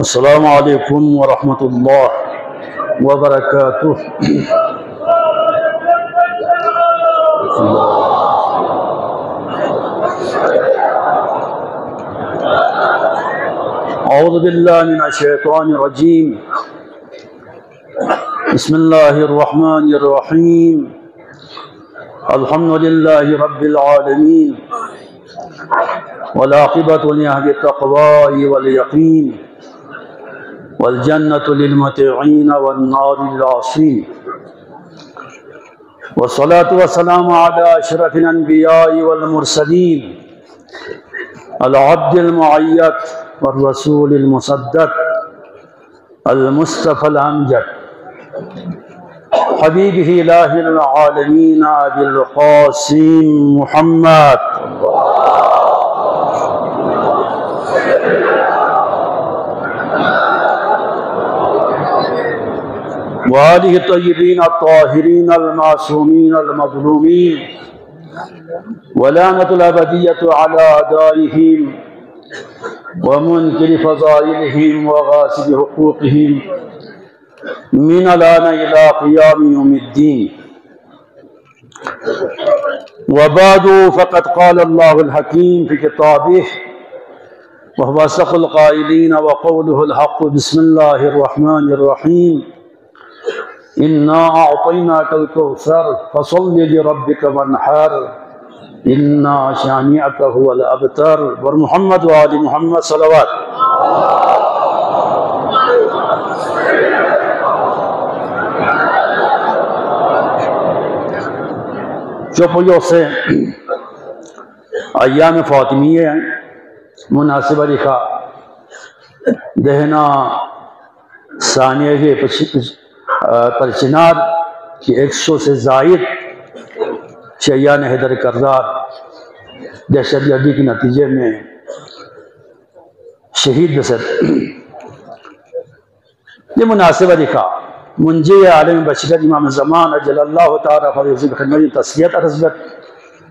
السلام علیکم ورحمۃ اللہ وبرکاتہ۔ اعوذ باللہ من الشیطان الرجیم، بسم اللہ الرحمن الرحیم، الحمد للہ رب العالمین، والعاقبۃ لأہل التقوی والیقین، والجنة للمطیعین والنار للعاصین، والصلاة والسلام علی اشرف الانبیاء والمرسلین، العبد المعید والرسول المصدق، المصطفى الامجد، حبیبہ الہ العالمین ابی القاسم محمد وآلہ الطیبین الطاہرین المعصومین المظلومین، ولعنۃ الابدیۃ علی اعدائہم ومنکر فضائلہم وغاصب حقوقہم من الآن إلى قیام یوم الدین۔ وبعد فقد قال اللہ الحکیم فی کتابہ وهو أصدق القائلین وقوله الحق، بسم اللہ الرحمن الرحیم، إنا أعطيناك الكوثر فصل لربك وانحر إن شانئك هو الأبتر۔ ورمحمد وآل محمد صلوات۔ چوپیوں سے ایام فاطمیہ مناسبہ لکھا دہنا ثانیہ پرچنار کی 100 سے زائد شیعان حیدر کردار دہشت گردی کے نتیجے میں شہید بسد۔ یہ مناسبہ لکھا منجی عالم بشرت امام زمان اجل اللہ تعالیٰ فرض خدمت تسلیت عرضبت،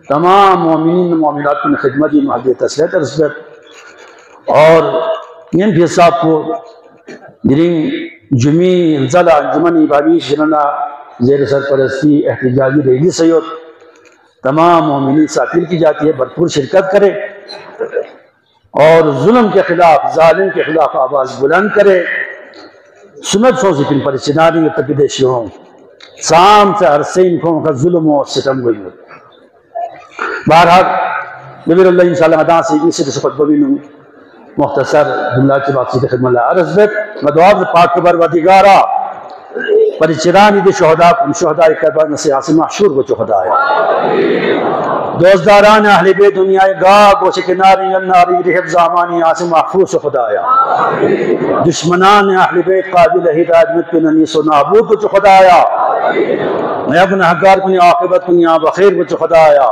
تمام مومنین مومنات کی خدمت محض تسلیت عرضبت، اور ان بھی صاحب کو جرین جمعی ضلع انجمن بابی شرنا زیر سرپرستی احتجاجی ریلی سیود تمام مومنین سے اپیل کی جاتی ہے بھرپور شرکت کرے اور ظلم کے خلاف ظالم کے خلاف آواز بلند کرے، سنت سو ذکر پر چنانی میں تقدیشی ہوں سام سے عرصین کھوں کا ظلم و ستم گئی ہو۔ بہرحال نبیر اللہ انشاءاللہ مدان سے اسی سے خطبہ بھی نوں مختصر اللہ کی بات سے خدمت اللہ عرض بت مدعاب پاک کبر و دیگارا پر چرانی دے شہداء کربلا سے عاصم محشور کو چہدا ہے۔ دوزداران اہل بے دنیا گاہ گوش کناری الناری رحب زامانی عاصم محفوظ و خدایا، دشمنان اہل بیت قابل ہدایت مت پہ ننیس و نابود کو خدایا، میں اپنے حقار کنی عاقبت کنی بخیر کو خدایا،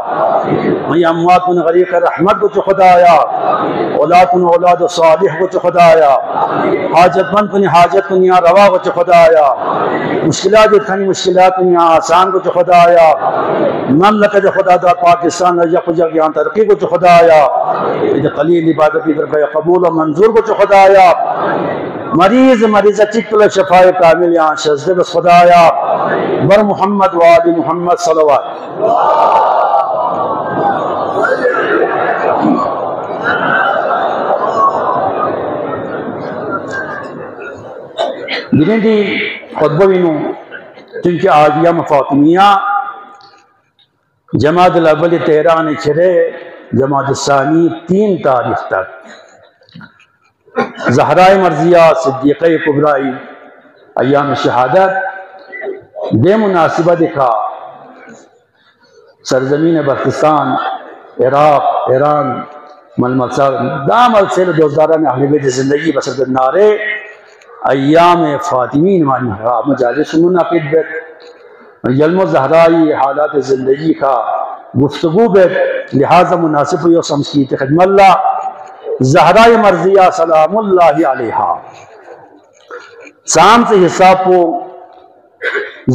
میں اموات کنی غریق رحمت کو خدایا، اولاد کنی اولاد صالح کو خدایا، حاجت مند کنی حاجت کنی روا کو خدایا، مشکلات کنی مشکلات کنی آسان کو خدایا، مملکت خدا دا پاکستان یک جگ یہاں ترقی کو خدایا، قلیل عبادتی درگاہ قبول و منظور کو خدایا، مریض چکل شفاء کامل یہاں شزدے بس خدایا، بر محمد و آل محمد صلوات۔ جنہیں دی خطبہ بینوں چونکہ آجیہ فاطمیہ جماعت الاول 13 چھرے جماعت الثانی 3 تاریخ تک زہرائے مرضیہ صدیقہ کبرائی ایام شہادت بے مناسبہ دکھا سرزمین بلوچستان عراق ایران ملمسا دام السیل دوزدارہ میں اہل بیت زندگی بسرد نارے ایام فاطمین مجالس منعقد بیت یلم و زہرائی حالات زندگی کا گفتگو بیت، لہذا مناسب و سمسکیت خدم اللہ زہرائی مرضیہ سلام اللہ علیہا سام سے حساب کو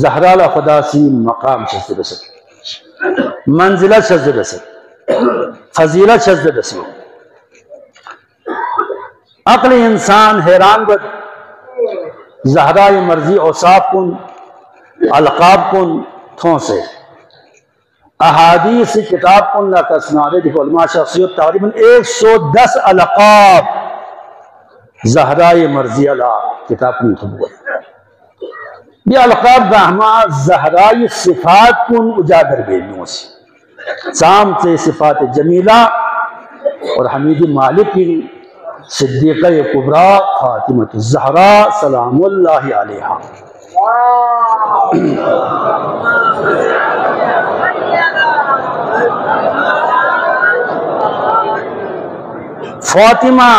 زہرالہ خدا سی مقام شزد رسد، منزلت شزد رسد، فضیلت شزد رسد، عقل انسان حیران بد زہرائے مرضی اوصاف کن القاب کن تھوں سے احادیث کتاب کن لا تسنادے دیکھو علماء شخصیت تقریباً 110 القاب زہرائے مرضی اللہ کتاب کن تھبوئے یہ القاب گاہما زہرائے صفات کن اجاگر بیلیوں سے سام سے صفات جمیلہ اور حمید مالک کی صدیقہ کبریٰ فاطمۃ الزہراء سلام اللہ علیہا فاطمہ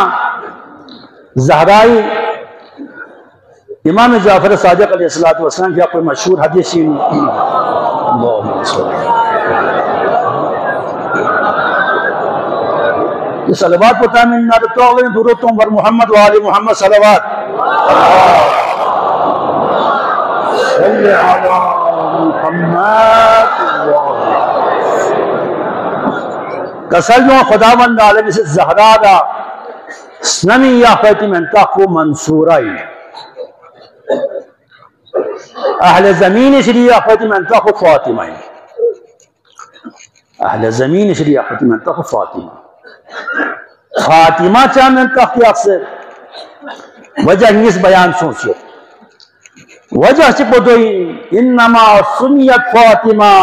زہرائی امام جعفر صادق علیہ السلام کی کوئی مشہور حدیث یہ صلوات پتا من نارتوغلیں درودتوں بر محمد و آل محمد صلوات صلی علی محمد کسل جو خداوند عالم سے زہرا دا سنمی یا فاطمہ انتخو منصورائی اہل زمین شریعہ فاطمہ انتخو فاطمہ اہل زمین شریعہ فاطمہ انتخو فاطمہ فاطمہ چاہم انتخی اکثر وجہ انگیس بیان سوچیے وجہ چکو دوئی انما سمیت فاطمہ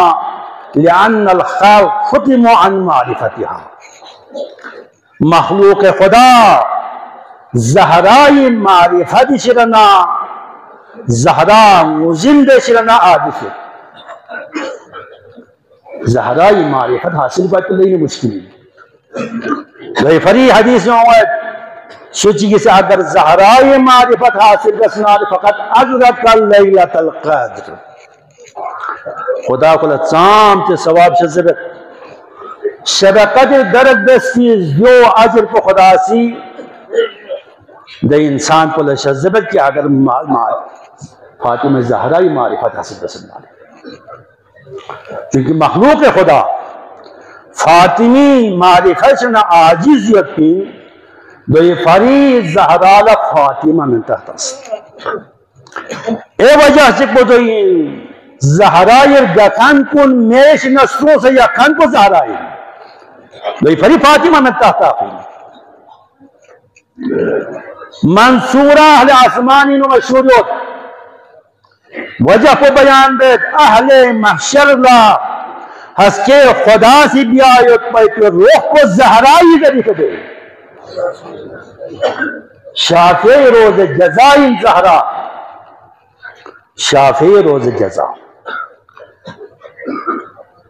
لأن الخلق ختموا عن معرفتها مخلوق خدا زہرائی معرفت شرنا زہرا مزند شرنا عادث زہرائی معرفت حاصل بات نہیں مشکل ہے فری حدیث میں ہوئے سوچی کسی اگر زہرائی معرفت حاصل رسنا فقط ادرک لیلۃ القدر خدا کو لطام تے ثواب شزبت شبقت درد دستی جو عجر کو خدا سی دے انسان کو لشزبت کی اگر فاطمہ زہرائی معرفت حاصل رسنا کیونکہ مخلوق خدا فاطمی معرفت شنا عاجز یقین دو یہ فریض زہرال فاطمہ من تحت است اے وجہ سے کو دو یہ زہرائی گکن کن میش نسلوں سے یکن کو زہرائی دو یہ فریض فاطمہ من تحت است منصورہ اہل آسمانی نو مشہوریت وجہ کو بیان دید اہل محشر لا ہس کے خدا سی بیایت پیت روح کو زہرائی دری کدے شافی روز جزائی زہرا شافی روز جزا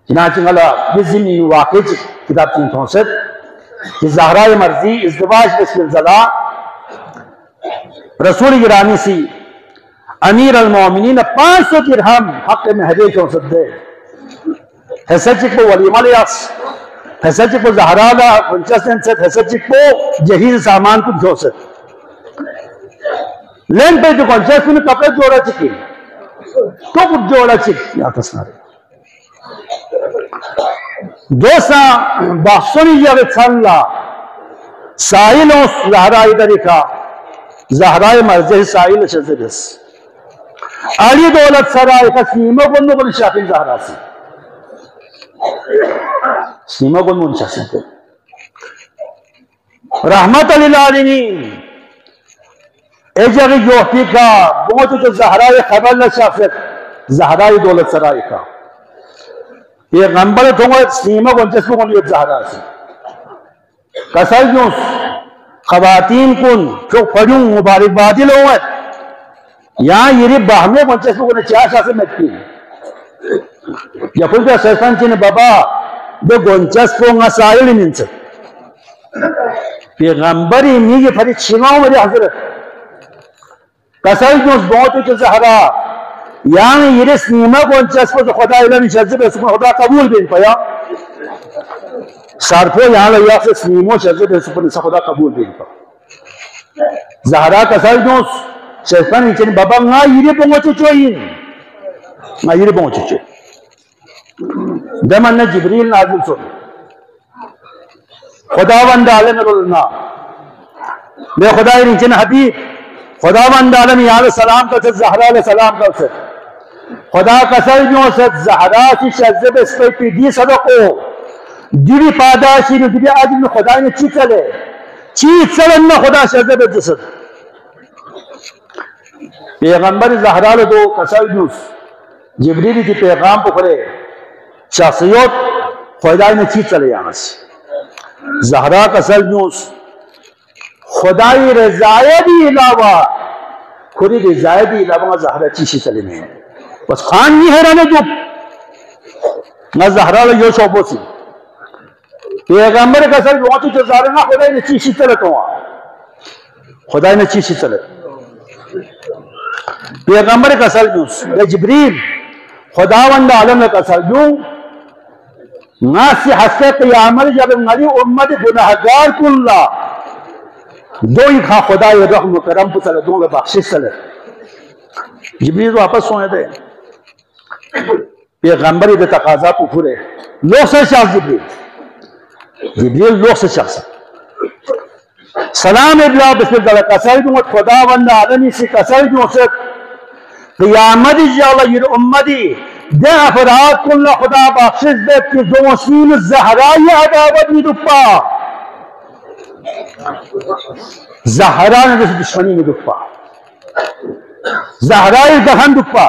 چنانچہ اللہ یہ زمین واقع کتاب 364 کہ زہرائی مرضی ازدواج بسم الزلا رسول گرامی سی امیر المومنین 500 درہم حق مہدے کیوں صدے حسد چکو ولیمہ لیاس حسد چکو زہرالا کنچسن ست حسد چکو جہیز سامان کو جو ست لین پہ جو کنچسن میں کپڑے جوڑا چکی تو کچھ جوڑا چکی یا تسنارے دوستا بحثونی جاوید صلی اللہ سائلوں زہرائی درکا زہرائی مرضی سائل شزدس علی دولت سرائی کا سیمہ کو نبل شاکل زہرا سی سیمہ کو منشا سکتے رحمت للعالمین اے جگہ یوحتی کا بہت جو زہرائی خبر نشافت زہرائی دولت سرائی کا یہ غنبر تھونگا سیمہ کو جسم کو لیت زہرا سی کسل جو خواتین کن جو پڑھوں مبارک بادل ہوئے یہاں یہ باہمیں کو جسم کو چاہ شاہ سے مٹکی یا کل کا سرسان چین بابا دو گونچس کو انگا سائل منسک پیغمبری میگی پھری چھناؤں میری حضرت کسل جنس بہت جو زہرا یعنی یہ سنیمہ گونچس کو خدا علم شرزب ہے سکن خدا قبول بین پایا سارپو یہاں لیا سے سنیمو شرزب ہے سکن خدا قبول بین پا زہرا کسل جنس سرسان چین بابا نا یہ بہت چوئین نا یہ بہت چوئین دمن جبریل نازل سن خداوند عالم رولنا بے خدای نیچن حبیب خداوند عالم علیہ السلام کا ست زہرا علیہ السلام کا ست خدا قسم جو ست زہرا کی شذب اس پہ پیدی صدقو دیوی پاداشی نو دیوی آدم خدای نے چی چلے خدا شذب جسد پیغمبر زہرا دو قسم جوس جبریلی کی پیغام پکڑے شخصیت خدای نے چی چلے یہاں سے زہرا قسم جوس خدای رضای دی علاوہ خودی رضای دی علاوہ زہرا چیشی چلے میں بس خان نہیں ہے رہنے جو نہ زہرا یو شعبوں سی پیغمبر کا سر جو زہرا نہ خدای نے چیشی چلے تو خدای نے چیشی چلے پیغمبر کا سر جو جبریل خداوند عالم کا سر جو ناسی حسے قیامت جب نبی امت گناہگار کن اللہ دوئی خواہ خدای رحم و کرم پر صلی دوں گے بخشش صلی جبریل واپس سوئے دے پیغمبری دے تقاضا کو پھرے لوگ سے شخص جبریل لوگ سے شخص سلام ابلا بسم اللہ قصر دوں گا خدا وند عالمی سے قصر دوں سے قیامت جاوہ یہ امتی دے افراد کن خدا بخشش دے کہ دوسین الزہرائی عداوت میں دپا زہرا نے جیسے دشمنی میں دکھپا زہرائی دہن دکھپا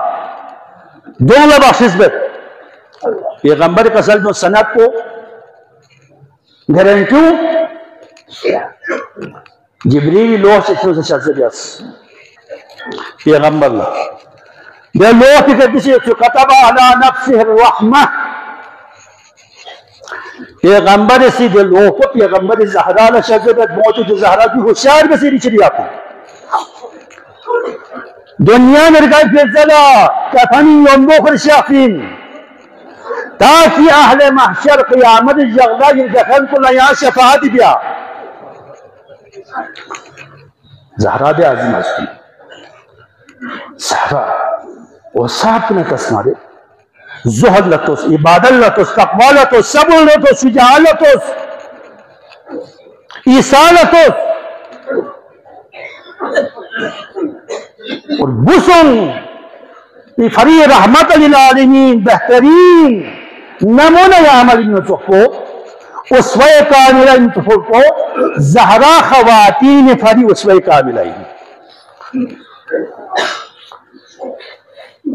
دونوں بخشش بیت پیغمبر کا سلم و سنت کو گھرنٹو جبریلی لوح سے چھو سے شخص بیس پیغمبر اللہ بے لوح کی کسی کتب علی نفسه الرحمہ پیغمبر سی دے لوح کو پیغمبر زہرا لشاگرد موجود زہرا کی ہوشیار بسیری چلی آپ دنیا میں رکھائی فیضلہ کفنی یوم بخر شاقین تاکہ اہل محشر قیامت جغلہ یہ دخل کو لیان شفاعت بیا زہرا دے عظیم عظیم زہرا اور صاحب نے تسنا دے زہد لتوس عبادت لتوس تقوی لتوس صبر لتوس شجاع لتوس عیسیٰ لتوس اور بسن فری رحمت للعالمین بہترین نمونہ عمل انتفو اسوہ کاملہ انتفو کو زہرا خواتین فری اسوہ کاملہ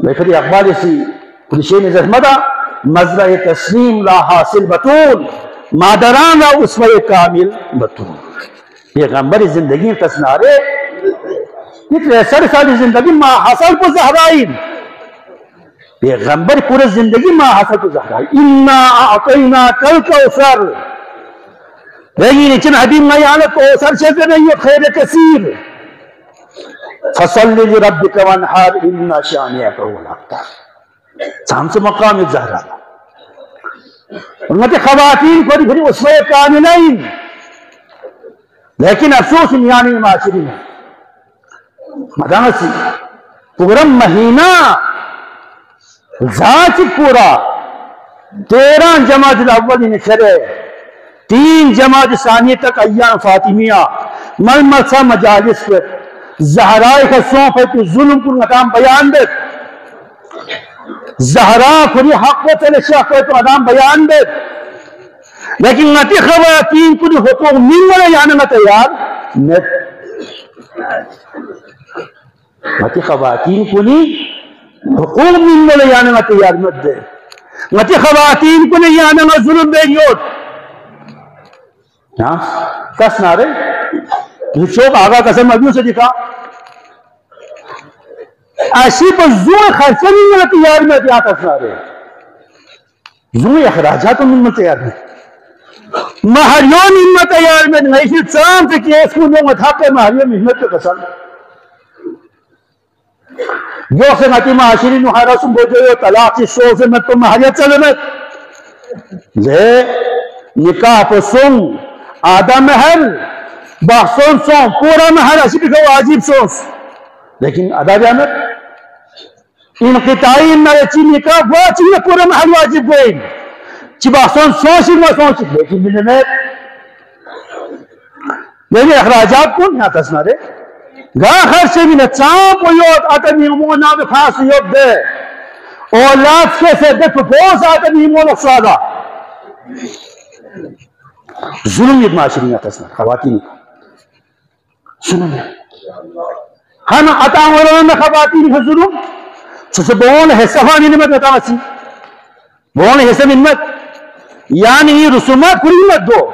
میں پھر اقبال اسی خدشین زحمدہ مزرع تسلیم لا حاصل بطول مادران لا اسوہ کامل بطول پیغمبر زندگی تسنارے اتنے ساری زندگی ما حاصل کو زہرائن پیغمبر پورے زندگی ما حاصل کو زہرائن انا اعطینا کل کوثر لیکن اچن حبیب میانا کوثر شکر نہیں خیر کثیر فصل لربک وانحار انا شانئک هو الابتر سام سے مقام زہرا انہوں نے خواتین کو بھی اسوہ کاملین لیکن افسوس میانی معاشری میں مدانہ سی پورا مہینہ ذات پورا 13 جماعت الاول نکھرے 3 جماعت ثانی تک ایام فاطمیہ ملمسہ مجالس پر زہرائی کا سونپ ہے تو ظلم کو نتام بیان دے زہرا کھری حق و تلے شاہ کو تو ادام بیان دے لیکن نتی خواتین کو حقوق من ولا یعنی نہ تیار نتی خواتین کو حقوق من ولا یعنی نہ تیار مت دے نتی خواتین کو یعنی نہ ظلم دے یوت کس نہ رہے شوق آگا قسم ابیوں سے دکھا ایسی پر زوئے خرچہ نہیں ملے تیار میں دیا کسنا رہے زوئے اخراجات من ملے تیار میں مہریوں من ملے تیار میں نہیں شید سام سے کیس کو لوگ اتھاق کے مہریوں محمد کے قسم جو سے نتی معاشری نحارہ سن بوجھے طلاق سے شو سے میں تو مہریت چلے میں لے نکاح پر سن آدھا محل بحثون سون پورا محل اسی بھی کہو عجیب سونس لیکن ادا جانت انقطاعی میں چی نکاح وہ چیزیں پورا محل واجب ہوئی چی بحثون سونسی وہ سونسی لیکن لیکن اخراجات کون یہاں تسنا رے گا خرچے بھی نچاپ ویوت اتنی مونا بخاص یوب دے اولاد کے سے دے پپوز اتنی مونا سوادا ظلم یہ معاشرین یہاں تسنا خواتین ظلم ہے ہم عطا ورنہ خواتین کا ظلم سوچے بون حصہ فانی نمت عطا سی بون حصہ نمت یعنی یہ رسومات کری نمت دو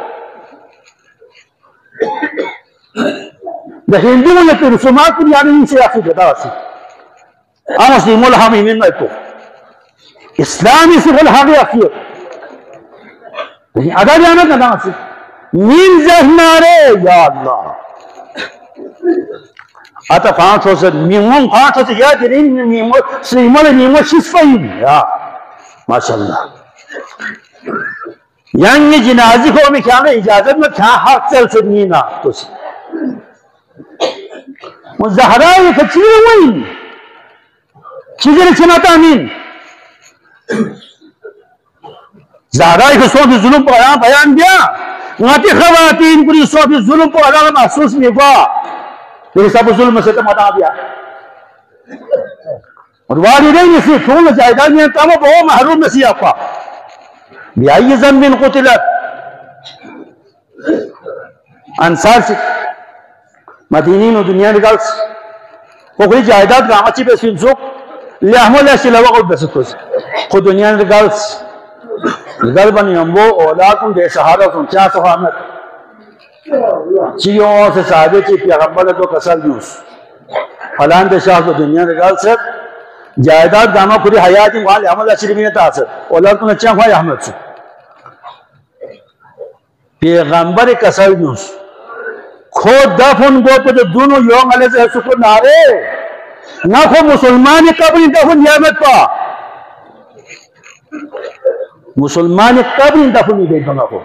ده هندو اللي في رسومات يعني من سياسي جداسي أنا سيمو الحامي من نايكو إسلامي سيقول حاجة أخير أدا جانا جداسي من زهناري يا الله أتا فانسو سر ميمون فانسو سر يا جرين ميمو سيمو لنيمو شسفين يا ما شاء الله يعني جنازي کو میں کیا اجازت میں کیا حق چل سنینا تو والزهراء كثير وين كثير سنة مين زهراء كصوت الظلم بيان دیا ناتی خواتین کلی صوت الظلم کو علاقہ محسوس نہیں ہوا لیکن سب ظلم سے تو متا دیا اور والدین اسی کھول جائیداد میں تمام بہت محروم نسی آقا بیائی ذنب قتلت انصار سے مدینین و دنیا نگالس وقلی جائیداد قامچی بے سنسوک لیحمل ایسی لوقت بے سکوز خود دنیا نگالس نگال یمبو اولادن دے سہارا سن چاہ سفامت چیوں سے صحابے چی پیغمبر دو کسل نیوس فلان دے شاہ کو دنیا نگالس جائیداد قامہ کری حیاتی وہاں لیحمل ایسی لبینت آسر اولادن اچھا خواہ احمد سن پیغمبر کسل نیوس خود دفن گو پہ دونوں یوم علیہ سے سکر نارے نہ خود مسلمان قبری دفن یامت پا مسلمان قبری دفن نہیں دیکھا نہ خود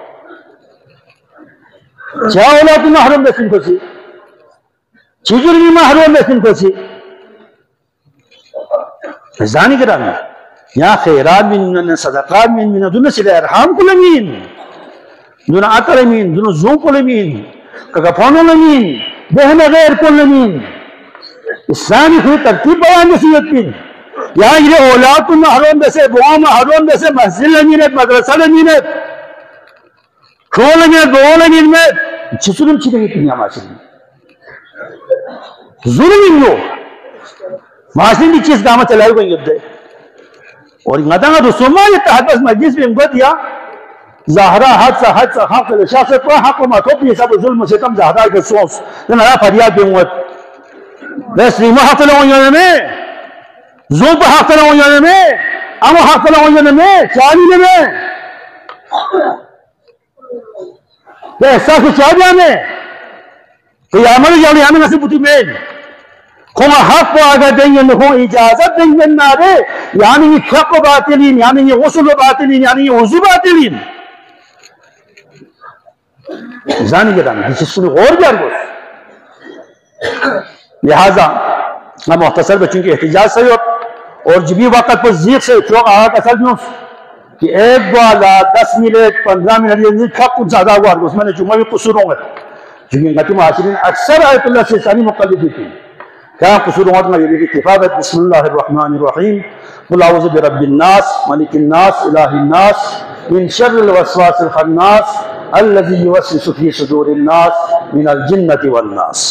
چاہ اولاد محروم بیسن کو سی چیزر بھی محروم بیسن کو سی ازانی کرامی یہاں خیرات من صدقات من دون سلح ارحام کو لمین دون عطر امین دون زون کو لمین کگفانو لمین بہن غیر کو لمین اسلامی کوئی ترتیب بیان نصیحت پین یہاں یہ اولاد کو محروم بیسے بوام محروم بیسے مسجد لمینت مدرسہ لمینت کھو لمینت بو لمین میں ظلم چی نہیں پینیا معاشرین ظلم انو معاشرین بھی چیز دامت چلائی گئی گئے اور انگتاں رسومہ یہ تحت بس مجلس میں انگت یا زہرا حد حق لشاہ سے کوئی حق و مطلب یہ سب ظلم سے کم زہرا کے سوس لن آیا فریاد بیموت بس ریمو حق تلوں یعنی میں زوب حق تلوں یعنی میں امو حق تلوں یعنی میں چاہی میں یہ احساس کو چاہ جانے کہ یہ عمل جانے ہمیں نصیب ہوتی میں کھوما حق کو آگا دیں گے نکھو اجازت دیں گے نارے یعنی یہ حق و باطلین یعنی یہ غسل و باطلین یعنی یہ وضو باطلین زانی کے دانے جس سنے غور جار گوش لہذا میں مختصر بچوں کی احتجاج سے اور جبی وقت پر زیق سے چوک آگا کسل جنوس کہ ایک دوالا 10 منٹ 15 منٹ یہ کھپ کچھ زیادہ ہوا اس میں نے جمعہ بھی قصور ہوں گے چونکہ انگتی معاشرین اکثر آیت اللہ سے ثانی مقلدی تھی کیا قصور ہوں گا یہ اتفاقت بسم اللہ الرحمن الرحیم قل اعوذ برب الناس ملک الناس الہ الناس من شر الوسواس الخناس الذي يوسوس في صدور الناس من الجنة والناس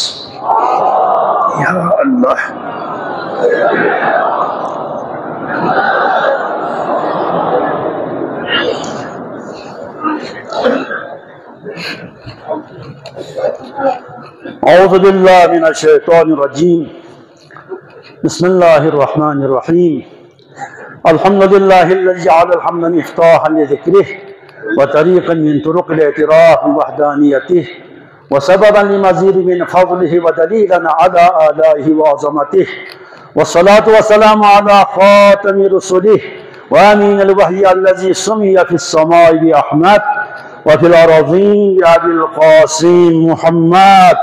یا اللہ اعوذ باللہ من الشیطان الرجیم بسم اللہ الرحمن الرحیم الحمد للہ الذي جعل الحمد مفتاحا لذکرہ وطریقا من طرق الاعتراف بوحدانیتہ وسببا لمزید من فضلہ ودلیلا على آلائہ وعظمتہ والصلاة والسلام على خاتم رسلہ وامین الوحی الذي سمی في السماء بأحمد وفي الأراضين بأبي القاسم محمد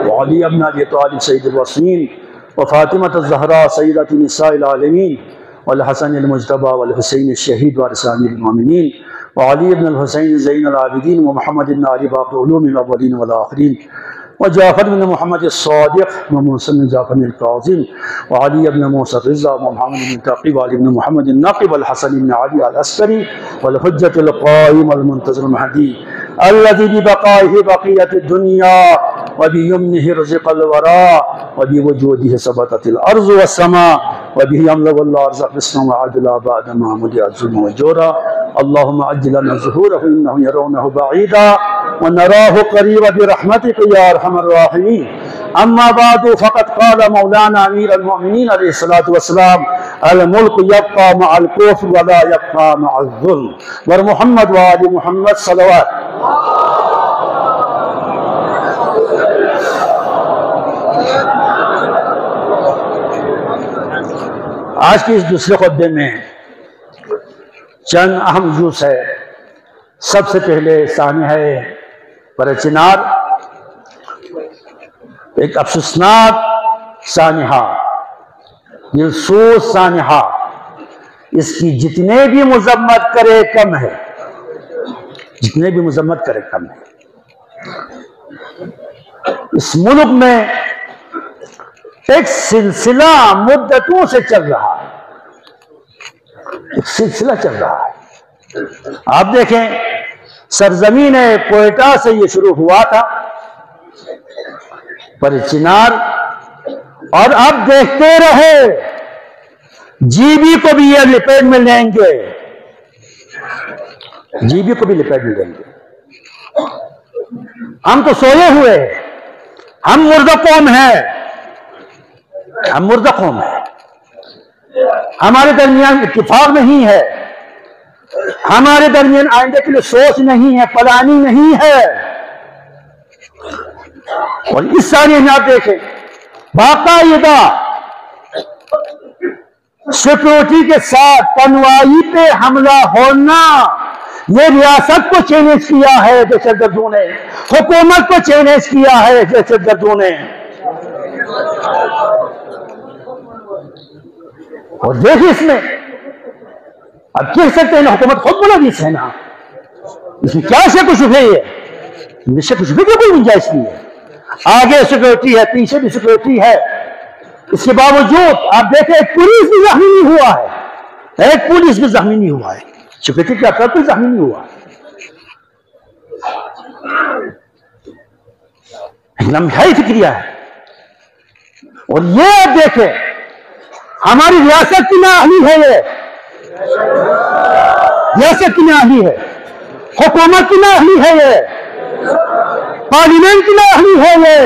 وعلي بن أبي طالب سيد الوصيين وفاطمة الزهراء سيدة نساء العالمين والحسن المجتبى والحسين الشهيد وارث أمير المؤمنين وعلي بن الحسين زين العابدين ومحمد بن علي باقي علوم الأولين والآخرين وجعفر بن محمد الصادق وموسى بن جعفر الكاظم وعلي بن موسى الرضا ومحمد بن تقي وعلي بن محمد النقي والحسن بن علي العسكري والحجة القائم المنتظر المهدي الذي ببقائه بقية الدنيا وبيمنه رزق الوراء وبوجوده ثبتت الأرض والسماء وبه يملأ الله أرزاق السماء وعدلا بعد ما مضي الظلم والجورا اللهم عجل لنا ظهوره إنه يرونه بعيدا ونراه قريبا برحمتك يا أرحم الراحمين. أما بعد فقد قال مولانا أمير المؤمنين عليه الصلاة والسلام الملك يبقى مع الكفر ولا يبقى مع الظلم. ومحمد وآل محمد صلوات. آج کی اس دوسرے خطبے میں چند اہم جزء ہے. سب سے پہلے سانحہ پر چنار، ایک افسوسناک سانحہ، دلسوز سانحہ، اس کی جتنے بھی مذمت کرے کم ہے، جتنے بھی مذمت کرے کم ہے. اس ملک میں ایک سلسلہ مدتوں سے چل رہا ہے، ایک سلسلہ چل رہا ہے. آپ دیکھیں سرزمین کوئٹہ سے یہ شروع ہوا تھا، پر چنار، اور اب دیکھتے رہے جی بی کو بھی یہ لپیٹ میں لیں گے، جی بی کو بھی لپیٹ میں لیں گے. ہم تو سوئے ہوئے، ہم مردہ قوم ہیں، ہم مردہ قوم ہیں. ہمارے درمیان اتفاق نہیں ہے، ہمارے درمیان آئندے کے لیے سوچ نہیں ہے، پلاننگ نہیں ہے. اور اس ساری میں آپ دیکھیں باقاعدہ سیکورٹی کے ساتھ تنوائی پہ حملہ ہونا، یہ ریاست کو چیلنج کیا ہے دہشت گردوں نے، حکومت کو چیلنج کیا ہے دہشت گردوں نے. اور دیکھیں اس میں اب کہہ سکتے ہیں حکومت خود ملوث ہے نا، اس میں کیا شک و شبہ ہے؟ شک و شبہ کی کوئی گنجائش نہیں ہے. آگے سیکورٹی ہے، پیچھے بھی سیکورٹی ہے. اس کے باوجود آپ دیکھیں ایک پولیس بھی زخمی نہیں ہوا ہے، ایک پولیس بھی زخمی نہیں ہوا ہے، سیکورٹی کا افسر بھی زخمی نہیں ہوا ہے. ایک لمحائی فکریہ ہے. اور یہ آپ دیکھیں ہماری ریاست کی نااہلی ہے، یہ ریاست کی نااہلی ہے، حکومت کی نااہلی ہے، یہ پارلیمنٹ کی نااہلی ہے، یہ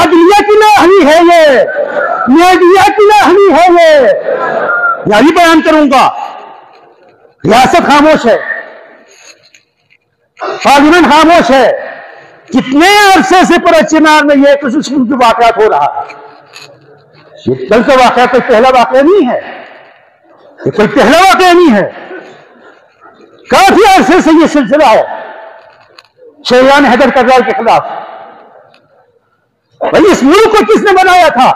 عدلیہ کی نااہلی ہے، یہ میڈیا کی نااہلی ہے. یہ یہی بیان کروں گا. ریاست خاموش ہے، پارلیمنٹ خاموش ہے. کتنے عرصے سے پرچنار میں یہ کچھ قسم کے واقعات ہو رہا ہے. یہ کل کا واقعہ کوئی پہلا واقعہ نہیں ہے، یہ کوئی پہلا واقعہ نہیں ہے. کافی عرصے سے یہ سلسلہ ہے. شریان حیدر کرار کے خلاف بھائی اس ملک کو کس نے بنایا تھا؟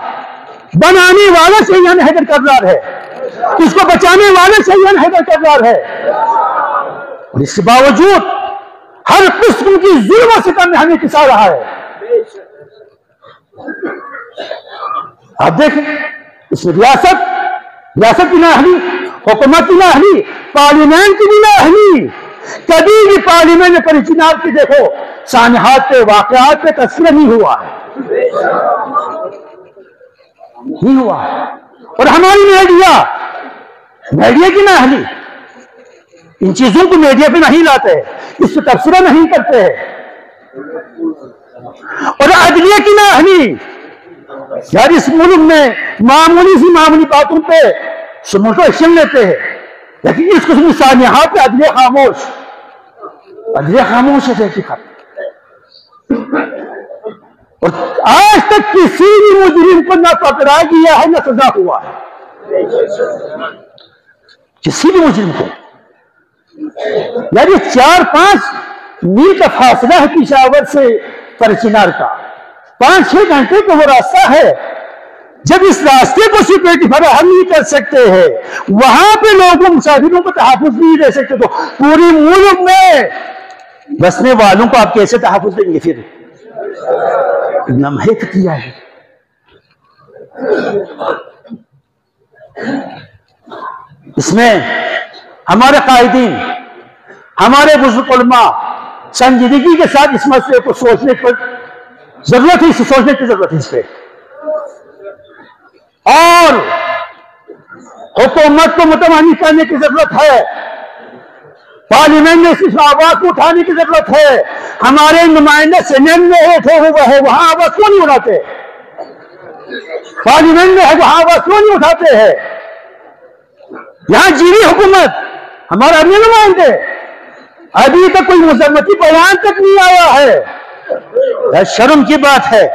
بنانے والا شریان حیدر کرار ہے، اس کو بچانے والا شریان حیدر کرار ہے. اور اس کے باوجود ہر قسم کی ظلم و ستم میں ہمیں پسا رہا ہے. آپ دیکھیں اس میں ریاست کی نااہلی، حکومت کی نااہلی، پارلیمنٹ کی بھی نااہلی. کبھی بھی پارلیمنٹ میں پرچنار کی دیکھو سانحات پہ، واقعات پہ تذکرہ نہیں ہوا ہے، نہیں ہوا. اور ہماری میڈیا کی نااہلی، ان چیزوں کو میڈیا پہ نہیں لاتے، اس پہ تبصرہ نہیں کرتے. اور عدلیہ کی نااہلی، یار اس ملک میں معمولی باتوں پہ سمجھو ایکشن لیتے ہیں، لیکن اس قسم کی سانحات پہ عدلیہ خاموش ہے. اور آج تک کسی بھی مجرم کو نہ پکڑا گیا ہے نہ سزا ہوا ہے، کسی بھی مجرم کو. یعنی 4-5 میل کا فاصلہ ہے پشاور سے پرچنار کا، 5-6 گھنٹے کا وہ راستہ ہے. جب اس راستے کو سیکورٹی فراہم نہیں کر سکتے ہیں، وہاں پہ لوگوں مسافروں کو تحفظ نہیں دے سکتے، تو پوری ملک میں بسنے والوں کو آپ کیسے تحفظ دیں گے؟ پھر لمحے کیا ہے. اس میں ہمارے قائدین، ہمارے بزرگ علماء سنجیدگی کے ساتھ اس مسئلے کو سوچنے پر ضرورت ہے، سوچنے کی ضرورت ہے اس پہ، اور حکومت کو متوانی کرنے کی ضرورت ہے، پارلیمنٹ میں اس آواز کو اٹھانے کی ضرورت ہے. ہمارے نمائندے سینٹ میں ہے وہاں آواز کیوں نہیں اٹھاتے؟ پارلیمنٹ میں ہے وہاں آواز کیوں نہیں اٹھاتے ہیں؟ یہاں جیوی حکومت، ہمارا اپنے نمائندے، ابھی تک کوئی مذمتی بیان تک نہیں آیا ہے. شرم کی بات ہے،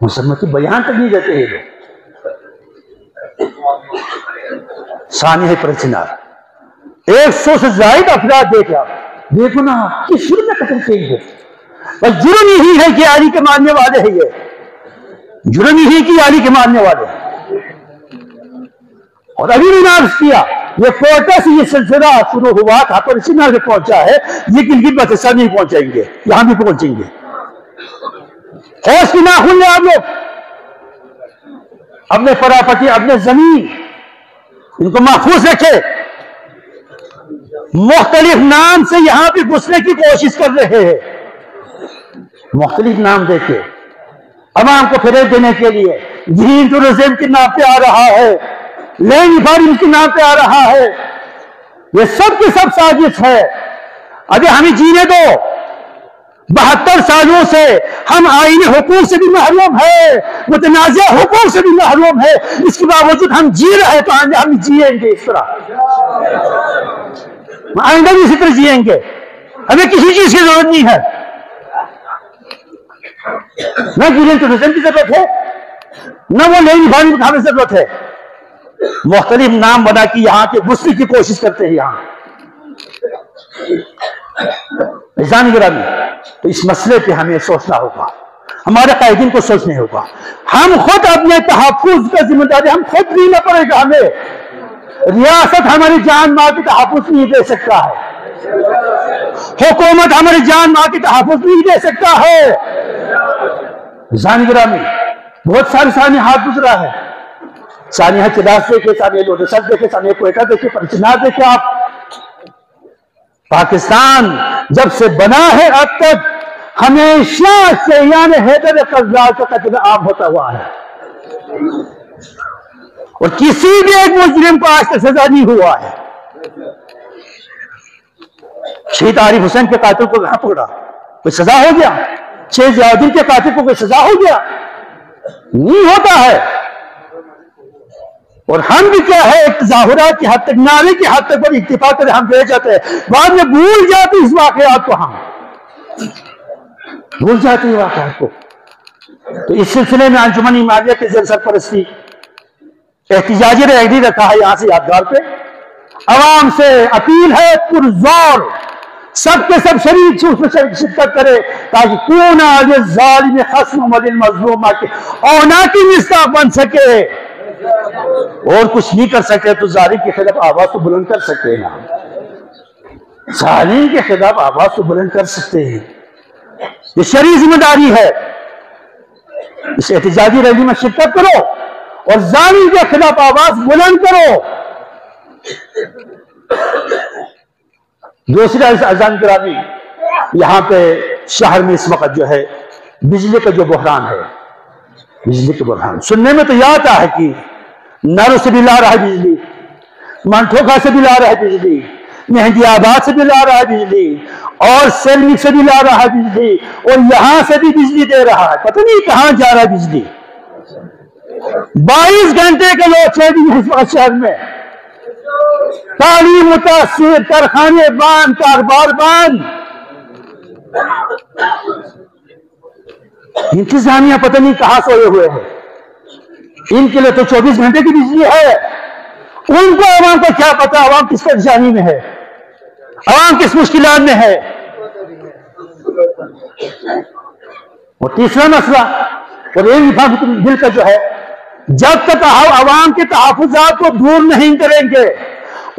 مذمتی بیان تک نہیں دیتے ہیں. سانحہ پر چنار 100 سے زائد افراد دیکھو نا کس شروع میں قتل کیے گئے. بس جرم یہی ہے کہ علی کے ماننے والے ہیں، یہ جرم یہی کہ علی کے ماننے والے ہیں. اور ابھی بھی عرض کیا، یہ کوئٹہ سے یہ سلسلہ شروع ہوا تھا پر اسی نہ سے پہنچا ہے، یہ گلگت بلتستان نہیں پہنچائیں گے، یہاں بھی پہنچیں گے. ہوش کی ناخن لیں آپ لوگ، اپنے پراپرٹی، اپنے زمین، ان کو محفوظ رکھے. مختلف نام سے یہاں پہ گھسنے کی کوشش کر رہے ہیں، مختلف نام دے کے عوام کو فریب دینے کے لیے. گرین ٹورزم کے نام پہ آ رہا ہے، لینڈ ریفارم کے نام پہ آ رہا ہے. یہ سب کی سب سازش ہے. ابھی ہمیں جینے دو. 72 سالوں سے ہم آئینی حقوق سے بھی محروم ہے، متنازع حقوق سے بھی محروم ہے. اس کے باوجود ہم جی رہے ہیں، تو ہم جیئیں گے اس طرح، آئندہ بھی اسی طرح جیئیں گے. ہمیں کسی چیز کی ضرورت نہیں ہے، نہ گرین ٹورزم کی ضرورت ہے، نہ وہ لینڈ ریفارم کی ہمیں ضرورت ہے. مختلف نام بنا کے یہاں کے گھسنے کی کوشش کرتے ہیں یہاں. عزیزان گرامی، تو اس مسئلے پہ ہمیں سوچنا ہوگا، ہمارے قائدین کو سوچنے ہوگا. ہم خود اپنے تحفظ کا ذمہ داری ہم خود لینا پڑے گا. ہمیں ریاست ہماری جان مال کی تحفظ نہیں دے سکتا ہے، حکومت ہماری جان مال کی تحفظ نہیں دے سکتا ہے. عزیزان گرامی، بہت سارے سانحات گزرا ہے. سانحہ چلاس دیکھے، سانحہ لوڈسر دیکھے، سانحہ کوئٹہ دیکھے، پرچنار دیکھے. آپ پاکستان جب سے بنا ہے اب تک ہمیشہ شہریان حیدر قذار کا قتل عام ہوتا ہوا ہے، اور کسی بھی ایک مجرم کو آج تک سزا نہیں ہوا ہے. شہید عارف حسین کے قاتل کو کہاں پکڑا؟ کوئی سزا ہو گیا؟ شہید ضیاء الدین کے قاتل کو کوئی سزا ہو گیا؟ نہیں ہوتا ہے. اور ہم بھی کیا ہے، ایک تظاہرات کی حد تک، نعرے کی حد تک پر اکتفا کرتے ہم رہ جاتے ہیں، بعد میں بھول جاتے اس واقعات کو، ہم بھول جاتے ہیں واقعات کو. تو اس سلسلے میں انجمن ایمانیہ کے زیر سرپرستی احتجاجی ریلی رکھا ہے یہاں سے یادگار پہ. عوام سے اپیل ہے پرزور سب کے سب شریک اس میں شرکت کرے، تاکہ کون آج ظالم خصم للمظلوم کی اونا کی مصداق بن سکے. اور کچھ نہیں کر سکتے تو ظالم کے خلاف آواز تو بلند کر سکتے ہیں. ظالم کے خلاف آواز تو بلند کر سکتے ہیں. یہ شرعی ذمہ داری ہے. اس احتجاجی ریلی میں شرکت کرو اور ظالم کے خلاف آواز بلند کرو. دوسرے عزیزان گرامی، یہاں پہ شہر میں اس وقت جو ہے بجلی کا جو بحران ہے، بجلی کا بحران سننے میں تو یہ آتا ہے کہ نارو سے بھی لا رہا ہے بجلی، منٹھوکا سے بھی لا رہا ہے بجلی، مہندی آباد سے بھی لا رہا ہے بجلی، اور سیلمی سے بھی لا رہا ہے بجلی، اور یہاں سے بھی بجلی دے رہا ہے. پتہ نہیں کہاں جا رہا ہے بجلی. 22 گھنٹے کا لوڈ شیڈنگ ہے اس وقت شہر میں. تعلیم متاثر، کارخانے بند، کاروبار بند. انتظامیہ پتہ نہیں کہاں سوئے ہوئے ہیں. ان کے لیے تو 24 گھنٹے کی بجلی ہے. ان کو عوام کو کیا پتا عوام کس پریشانی میں ہے، عوام کس مشکلات میں ہے. اور تیسرا مسئلہ اور ایک حفاظت دل کا جو ہے، جب تک عوام کے تحفظات کو دور نہیں کریں گے،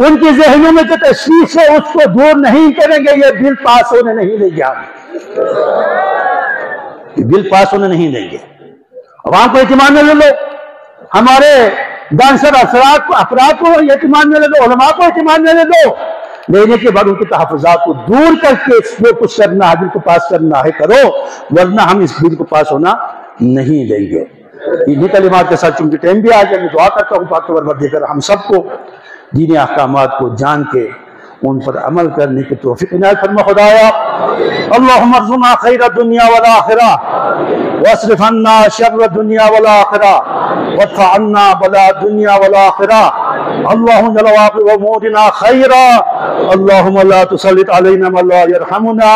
ان کے ذہنوں میں جو تشویش ہے اس کو دور نہیں کریں گے، یہ بل پاس ہونے نہیں دیں گے. ہم بل پاس ہونے نہیں دیں گے. عوام کو اعتماد میں لے لو، ہمارے دانشور افراد کو اعتماد میں لے لو، علماء کو اعتماد میں لے لو، لینے کے بعد ان کے تحفظات کو دور کر کے جو کچھ کرنا ہے، بل کو پاس کرنا ہے کرو، ورنہ ہم اس بل کو پاس ہونا نہیں دیں گے. انہی کلمات کے ساتھ چونکہ ٹائم بھی آ گیا، میں دعا کرتا ہوں پاک پروردگار ہم سب کو دینی احکامات کو جان کے ان پر عمل کرنے کی توفیق عنایت فرما خدایا. اللہم ارزقنا خیر الدنیا والآخرہ واصرف عنا شر الدنیا والآخرہ وادفع عنا بلاء الدنیا والآخرہ. اللہم جل وعلا امورنا خیرا. اللہم لا تسلط علینا من لا یرحمنا.